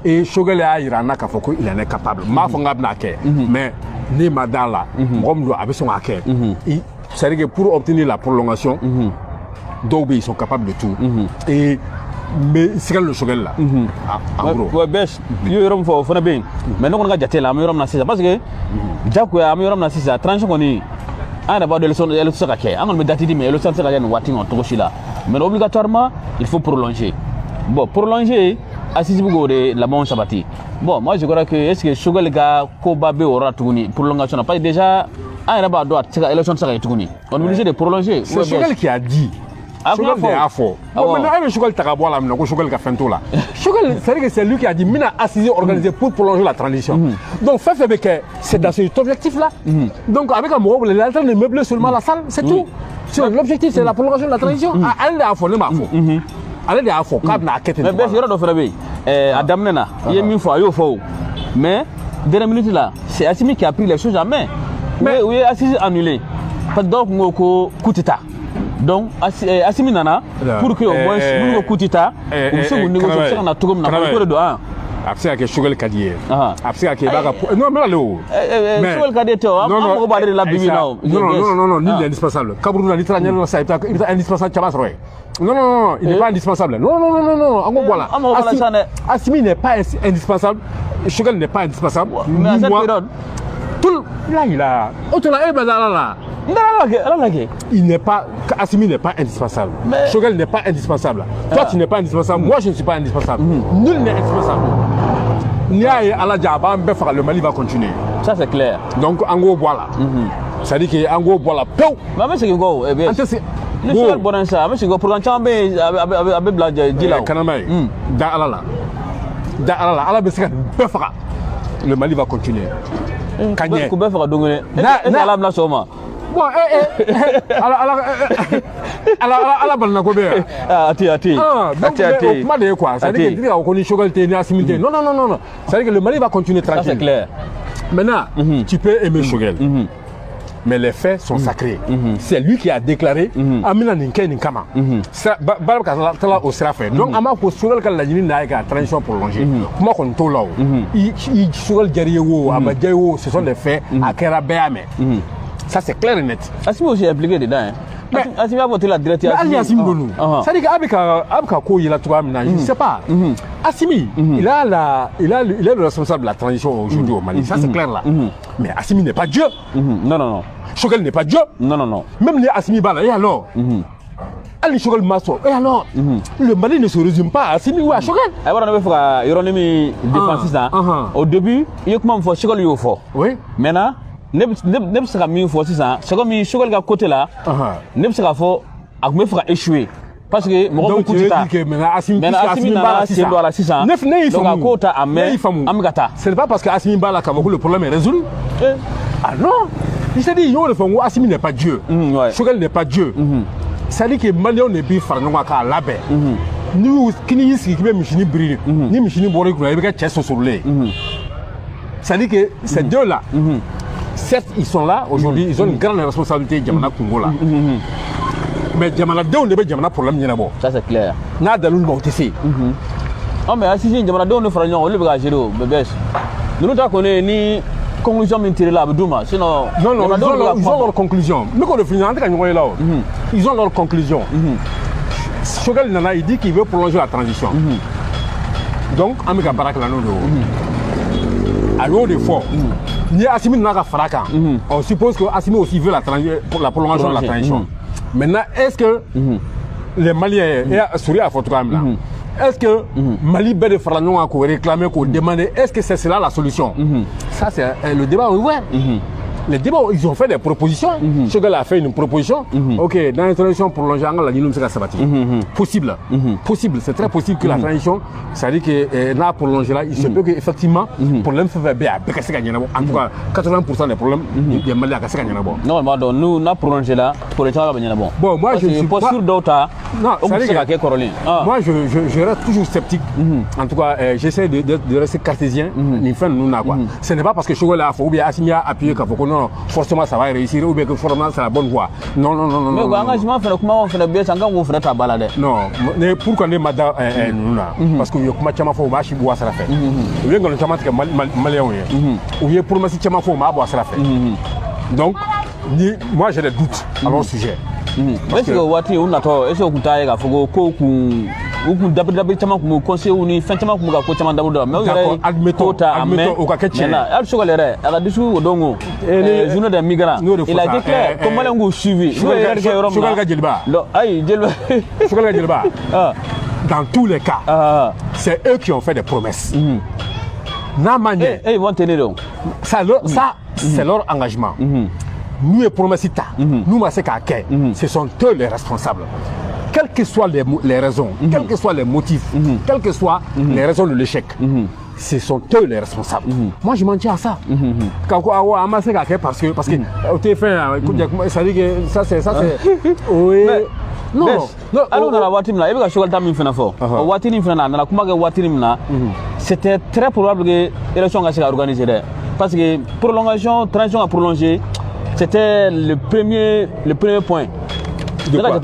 Et Choguel a Irana Kafoko, il en est capable. Ma Fongabnake, mais ni Madala, Romdo avait son hacker. C'est-à-dire que pour obtenir la prolongation, donc ils sont capables de tout. Et mais c'est le Choguel là. En gros. Ouais, bêche. Yo rom fo fona bien. Mais non on ga jaté là, mais rom na c'est parce que Jaco a rom na c'est tranche qu'on est. Ah d'abord de leçon ça ka. On me date dit mais leçon ça ka wati on to là. Mais obligatoirement, il faut prolonger. Bon, prolonger Assisi Bougo de la Bon Sabati. Bon, moi je crois que est-ce que Choguel ga Kobabe aura tourné prolongation parce que déjà un rabat doit élection ça ka tourné. On est obligé de prolonger. C'est Choguel qui a dit. Choguel est fort. Maintenant, il Choguel Tagabois là, maintenant Choguel a fait tout là. Choguel, c'est lui qui a dit Mina Assisi organisé pour prolonger la transition. Donc c'est dans cet objectif là. Donc avec un mot, il est en train de meubler seulement la salle, c'est tout. L'objectif c'est la prolongation de la transition. Elle est à fond, elle est à fond. Ale de a fɔ k'a bɛna a kɛ ten. Mais bɛɛ yɔrɔ dɔ fana bɛ yen a daminɛ na i ye min fɔ a y'o fɔ o mais dernière minute là c'est Assimi qui a pris les choses en main. Mais u ye Assisi annulé parce que dɔw tun ko ko coup d'état donc Assimi nana pour que au moins minnu ko coup d'état u bɛ se k'u négocier u bɛ se ka na cogo min na ko de don a bɛ se ka kɛ Choguel ka di ye a bɛ se ka kɛ i b'a ka non mais ale o Choguel ka di ye tɛ o an mago b'ale de la bibi na o. Non ni il est indispensable kaburu na n'i taara ɲɛnama sa i bɛ taa indispensable caman sɔrɔ yen. Non, il n'est pas indispensable. Non, en gros, voilà. Assimi n'est pas indispensable. Choguel n'est pas indispensable. Mais à cette période, tout là, il a. Il n'est pas. Assimi n'est pas indispensable. Choguel n'est pas indispensable. Toi, tu n'es pas indispensable. Moi, je ne suis pas indispensable. Nul n'est indispensable. Nia à la Djaba, le Mali va continuer. Ça, c'est clair. Donc, en gros, voilà. C'est-à-dire qu'en gros, voilà. Mais c'est que go. Le Choguel bon ça, mais c'est que pour l'ensemble avec la Djila. Kanamay. Da Alala, Allah Bessika, Befra. Le Mali va continuer. Kanye. Befra Dongone. Allah la soma. Bon, Allah Balna Gobe. Ati. Donc, comment dire quoi? C'est-à-dire qu'on connaît Choguel Téni Assimilité. Non. C'est-à-dire que le Mali va continuer tranquille. Ça, c'est clair. Maintenant, tu peux aimer Choguel. Mais les faits sont sacrés. C'est lui qui a déclaré Amina Ninke Ninkama. Baraka au Srafé. Donc, Ama pour Choguel qui a la transition prolongée. Comment on tourne là? Choguel Djariwo, Amadjayo, ce sont des faits à Kerabéame. Ça, c'est clair et net. Assimi aussi impliqué dedans. Assimi a voté la directive. Assimi Bonou. C'est-à-dire qu'Abeka Ko, il a trouvé Amina. Je ne sais pas. Assimi, il est le responsable de la transition aujourd'hui au Mali. Ça, c'est clair là. Mais Assimi n'est pas Dieu. Non. Choguel n'est pas Dieu. Non. Même les Assimi Bala, et alors Ali Choguel Masso, et alors le Mali ne se résume pas à Assimi ou à Choguel. Alors, on va faire Ironimi défensif. Au début, il y a comment Choguel est fort. Oui. Maintenant, ne bɛ se ka min fɔ sisan c'est comme Choguel ka côté là ne bɛ se ka fɔ a tun bɛ fɛ ka échouer parce que mɔgɔ min coup ta maintenant Assimi nana sen don a la sisan donc a ko ta a mɛn an bɛ ka taa. Ce n'est pas parce que Assimi b'a la k'a fɔ que le problème est résolu. Ah non, il s'est dit il y a le fond où Assimi n'est pas Dieu. Choguel n'est pas Dieu. C'est-à-dire que Maliens ne bi fara ɲɔgɔn kan k'a labɛn. Ni kini y'i sigi k'i bɛ misini biri ni misini bɔra i kunna i bɛ kɛ cɛ sosorolen. C'est-à-dire que ces deux là. Certes, ils sont là aujourd'hui, ils ont une grande responsabilité Djamana Congo là. Mais Djamana Déon ne peut Djamana problème n'abo. Ça c'est clair. N'a d'alou pas aussi. Oh mais si Djamana Déon ne fera rien, on le va gérer bébé. Nous t'as connu ni conclusion m'intéresse là Abdouma. Sinon non, ils ont leur conclusion. Mais quand on finit en train de là, ils ont leur conclusion. Choguel Nana il dit qu'il veut prolonger la transition. Donc Amika Barak là non. À l'eau de fort. Ni Assimi n'a pas Faraka. On suppose que Assimi aussi veut pour la prolongation de la transition. Maintenant, est-ce que les Maliens, et Souria à Fotogram là, est-ce que Mali Bede Faragnon a réclamé, qu'on demandé, est-ce que c'est cela la solution? Ça, c'est le débat ouvert. Les débats, ils ont fait des propositions. Choguel a fait une proposition. Ok, dans la transition prolongée, la ligne sera sabati. Possible. Possible. C'est très possible que la transition, ça dit que n'a prolongé là, il se peut qu'effectivement, le problème fait bien. En tout cas, 80% des problèmes, il y a mal à casser. Non, nous, n'a prolongé là, pour les gens, bon, moi, je ne suis pas sûr d'autres. Non, moi, je reste toujours sceptique. En tout cas, j'essaie de rester cartésien. Ce n'est pas parce que Choguel a fait ou bien Assimi a appuyé qu'il faut qu'on non, forcément ça va réussir ou bien que forcément c'est la bonne voie. Non. Mais engagement fait comment on fait bien, ça on fait ta balade. Non, mais pourquoi ne mada parce que kuma chama fo ba shi bois sara fait. Ou bien que le chama que malien ou bien pour moi si chama fo ma bois sara fait. Donc moi j'ai des doutes à mon sujet. Est-ce que Wati on attend est-ce que vous taille ka fogo ko ku ou d'abord chama ku conseil ou ni fin chama ku ka ko chama d'abord mais admettons au ka ketche là al chogalere ala disu odongo journée des migrants il a dit clair comment on go suivi Chogal ga jelba ay jelba Chogal ga jelba dans tous les cas c'est eux qui ont fait des promesses na manière ils vont tenir donc ça c'est leur engagement. Nous et promessita, nous ce sont eux les responsables. Quelles que soient les raisons, quels que soient les motifs, quelles que soient les raisons de l'échec, ce sont eux les responsables. Moi je m'en tiens à ça. Parce que au téléphone, ça dit que ça c'est oui. Non. Alors dans la voiture là, il y a quelque chose qui fait fort. La voiture là, dans la kuma que voiture là, c'était très probable que l'élection va se organiser parce que prolongation, transition à prolonger. C'était le premier point. De quoi?